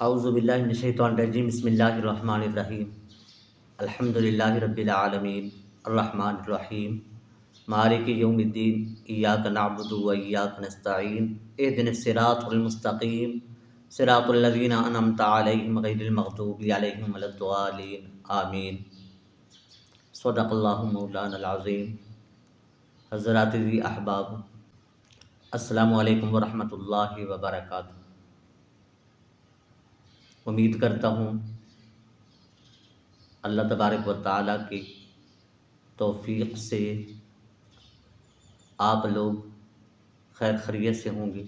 اعوذ باللہ من الشیطان الرجیم بسم اللہ الرحمن الرحیم الحمد للہ رب العالمین الرحمن الرحیم مالک یوم الدین ایاک نعبد و ایاک نستعین اہدنا الصراط المستقیم صراط الذین انعمت علیہم غیر المغضوب علیہم ولا الضالین آمین۔ صدق اللہ مولانا العظیم۔ حضرات ذی احباب، السلام علیکم ورحمۃ اللہ وبرکاتہ۔ امید کرتا ہوں اللہ تبارک و تعالیٰ کی توفیق سے آپ لوگ خیر خیریت سے ہوں گے،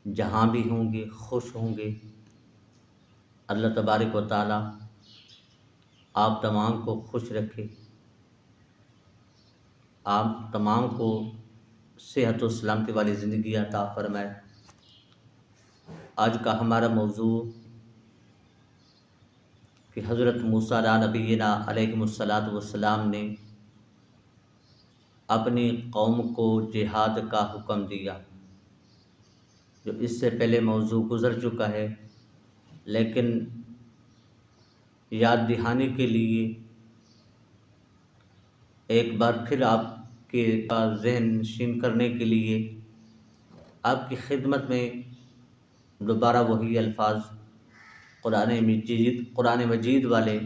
جہاں بھی ہوں گے خوش ہوں گے۔ اللہ تبارک و تعالیٰ آپ تمام کو خوش رکھے، آپ تمام کو صحت و سلامتی والی زندگی عطا فرمائے۔ آج کا ہمارا موضوع کہ حضرت موسیٰ علیہ نبینا علیہ الصلاۃ والسلام نے اپنی قوم کو جہاد کا حکم دیا، جو اس سے پہلے موضوع گزر چکا ہے، لیکن یاد دہانی کے لیے ایک بار پھر آپ کے ذہن نشین کرنے کے لیے آپ کی خدمت میں دوبارہ وہی الفاظ قرآن مجید والے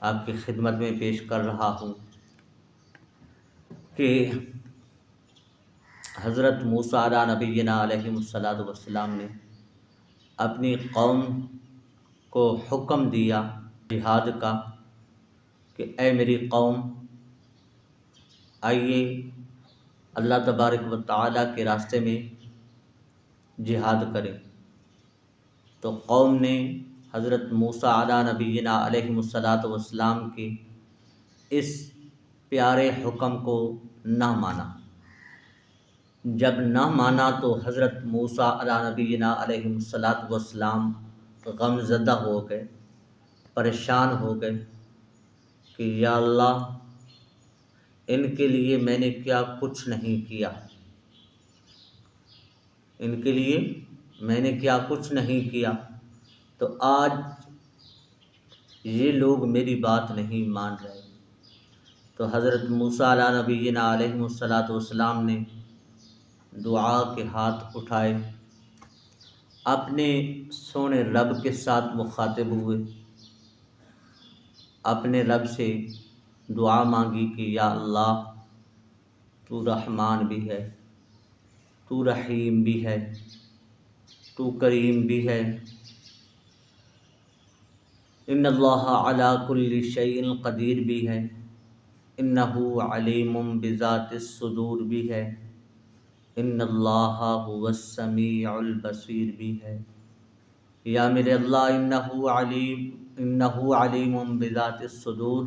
آپ کی خدمت میں پیش کر رہا ہوں کہ حضرت موسیٰ علیہ نبینا علیہ الصلاۃ والسلام نے اپنی قوم کو حکم دیا جہاد کا کہ اے میری قوم، آئیے اللہ تبارک و تعالیٰ کے راستے میں جہاد کریں۔ تو قوم نے حضرت موسیٰ علیہ نبینا علیہ الصلاۃ والسلام کے اس پیارے حکم کو نہ مانا۔ جب نہ مانا تو حضرت موسیٰ علیہ نبینا علیہ الصلاۃ والسلام غم زدہ ہو گئے، پریشان ہو گئے کہ یا اللہ، ان کے لیے میں نے کیا کچھ نہیں کیا، ان کے لیے میں نے کیا کچھ نہیں کیا، تو آج یہ لوگ میری بات نہیں مان رہے۔ تو حضرت موسیٰ علیہ نبینا علیہ الصلاۃ والسلام نے دعا کے ہاتھ اٹھائے، اپنے سونے رب کے ساتھ مخاطب ہوئے، اپنے رب سے دعا مانگی کہ یا اللہ، تو رحمان بھی ہے، تو رحیم بھی ہے، تو کریم بھی ہے، ان اللہ علی کل شیء قدیر بھی ہے، انہ علیم بذات الصدور بھی ہے، ان اللہ هو السمیع البصیر بھی ہے۔ یا میرے اللہ، انہ علیم بذات الصدور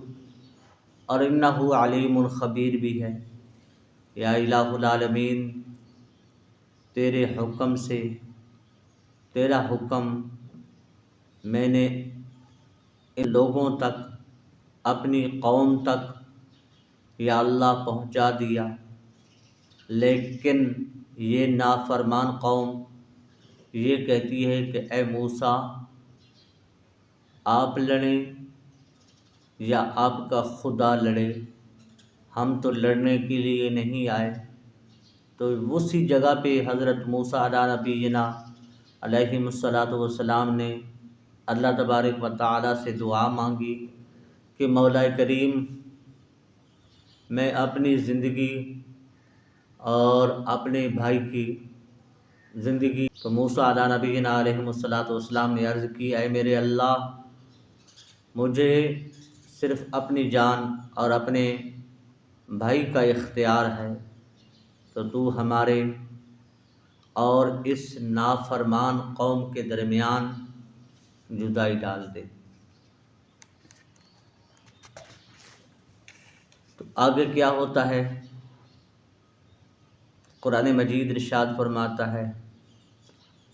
اور انہ علیم خبیر بھی ہے۔ یا الہ العالمین، تیرے حکم سے، تیرا حکم میں نے ان لوگوں تک، اپنی قوم تک یا اللہ پہنچا دیا، لیکن یہ نافرمان قوم یہ کہتی ہے کہ اے موسیٰ، آپ لڑیں یا آپ کا خدا لڑے، ہم تو لڑنے کے لیے نہیں آئے۔ تو اسی جگہ پہ حضرت موسیٰ علیہ نبینا علیہ الصلاۃ والسلام نے اللہ تبارک و تعالیٰ سے دعا مانگی کہ مولا کریم، میں اپنی زندگی اور اپنے بھائی کی زندگی۔ تو موسیٰ علیہ نبینا علیہ الصلاۃ والسلام نے عرض کی، اے میرے اللہ، مجھے صرف اپنی جان اور اپنے بھائی کا اختیار ہے، تو تو ہمارے اور اس نافرمان قوم کے درمیان جدائی ڈال دے۔ تو آگے کیا ہوتا ہے؟ قرآن مجید ارشاد فرماتا ہے،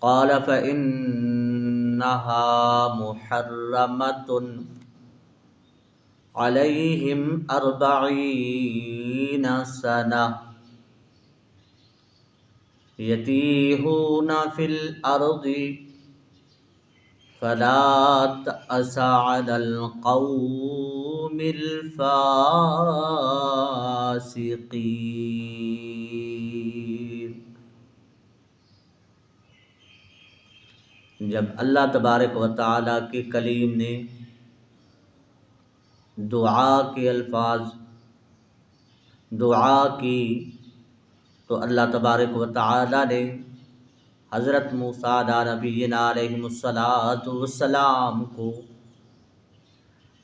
قال فإنها محرمة علیہم 40 سنة یتیہون فی الارض فلا تأس على القوم الفاسقین۔ جب اللہ تبارک و تعالیٰ کے کلیم نے دعا کے الفاظ دعا کی تو اللہ تبارک و تعالیٰ نے حضرت موسیٰ نبینا علیہ السلام کو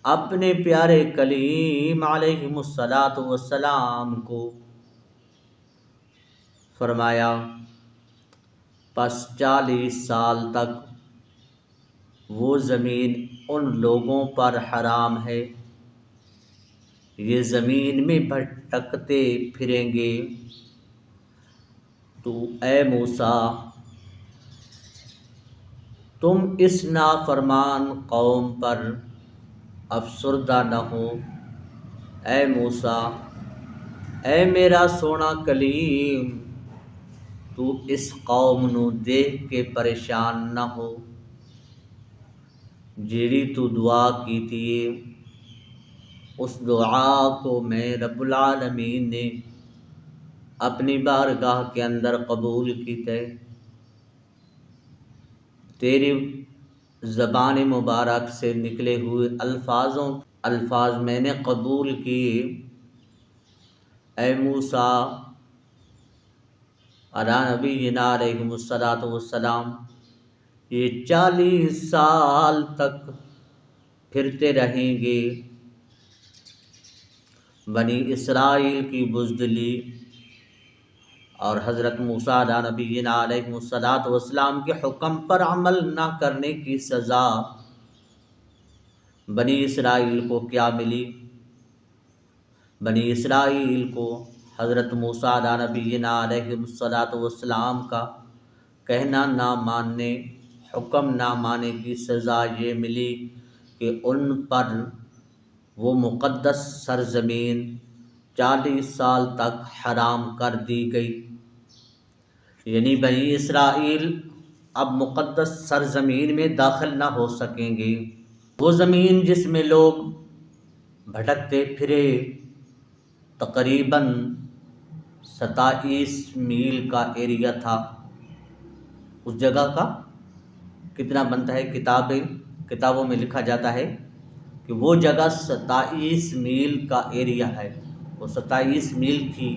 اپنے پیارے کلیم علیہ السلام کو فرمایا پس 40 سال تک وہ زمین ان لوگوں پر حرام ہے، یہ زمین میں بھٹکتے پھریں گے، تو اے موسیٰ تم اس نافرمان قوم پر افسردہ نہ ہو۔ اے موسیٰ، اے میرا سونا کلیم، تو اس قوم نو دیکھ کے پریشان نہ ہو، جیڑی تو دعا کی تھی اس دعا کو میں رب العالمین نے اپنی بارگاہ کے اندر قبول کی تیری زبان مبارک سے نکلے ہوئے الفاظ میں نے قبول کیے۔ اے موسیٰ علی نبینا علیہ السلام، یہ 40 سال تک پھرتے رہیں گے، بنی اسرائیل کی بزدلی اور حضرت موسیٰ علیہ نبینا علیہ السلام کے حکم پر عمل نہ کرنے کی سزا بنی اسرائیل کو کیا ملی؟ بنی اسرائیل کو حضرت موسیٰ علیہ نبینا علیہ السلام کا کہنا نہ ماننے، حکم نہ ماننے کی سزا یہ ملی کہ ان پر وہ مقدس سرزمین 40 سال تک حرام کر دی گئی، یعنی بنی اسرائیل اب مقدس سرزمین میں داخل نہ ہو سکیں گے۔ وہ زمین جس میں لوگ بھٹکتے پھرے تقریباً 27 میل کا ایریا تھا، اس جگہ کا کتنا بنتا ہے؟ کتابوں میں لکھا جاتا ہے کہ وہ جگہ 27 میل کا ایریا ہے، وہ 27 میل تھی،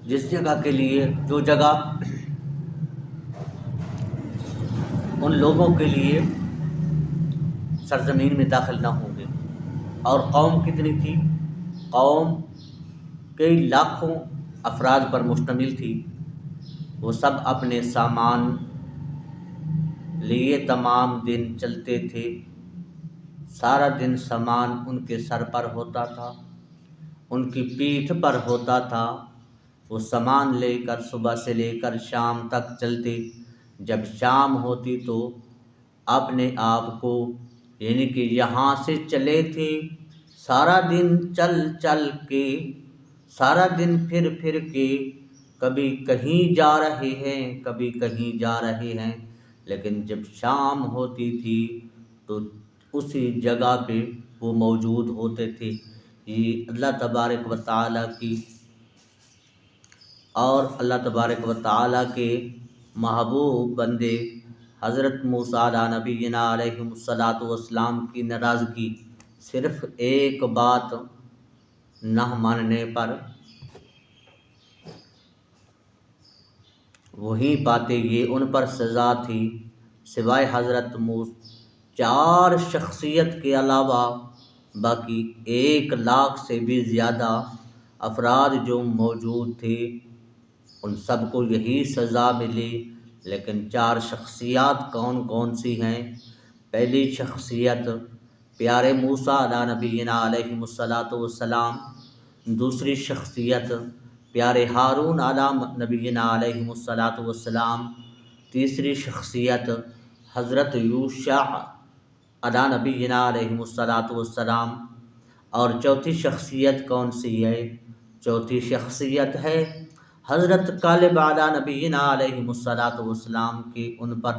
جس جگہ کے لیے جو جگہ ان لوگوں کے لیے سرزمین میں داخل نہ ہوں گے۔ اور قوم کتنی تھی؟ قوم کئی لاکھوں افراد پر مشتمل تھی، وہ سب اپنے سامان لیے تمام دن چلتے تھے، سارا دن سامان ان کے سر پر ہوتا تھا، ان کی پیٹھ پر ہوتا تھا، وہ سامان لے کر صبح سے لے کر شام تک چلتے، جب شام ہوتی تو اپنے آپ کو یعنی کہ یہاں سے چلے تھے سارا دن چل کے، سارا دن پھر کے، کبھی کہیں جا رہے ہیں کبھی کہیں جا رہے ہیں، لیکن جب شام ہوتی تھی تو اسی جگہ پہ وہ موجود ہوتے تھے۔ یہ اللہ تبارک و تعالیٰ کی اور اللہ تبارک و تعالیٰ کے محبوب بندے حضرت موسیٰ علیہ نبینا علیہ السلام کی ناراضگی صرف ایک بات نہ ماننے پر، وہی باتیں یہ ان پر سزا تھی، سوائے حضرت موسیٰ 4 شخصیت کے علاوہ باقی 1 لاکھ سے بھی زیادہ افراد جو موجود تھے ان سب کو یہی سزا ملی۔ لیکن 4 شخصیات کون سی ہیں؟ پہلی شخصیت پیارے موسیٰ علیہ نبینا علیہ السلام، دوسری شخصیت پیارے ہارون علیہ نبینا علیہ السلام، تیسری شخصیت حضرت یوشع علیہ نبینا علیہ السلام، اور چوتھی شخصیت کون سی ہے؟ چوتھی شخصیت ہے حضرت کالب علیہ نبینا علیہ السلام کی ان پر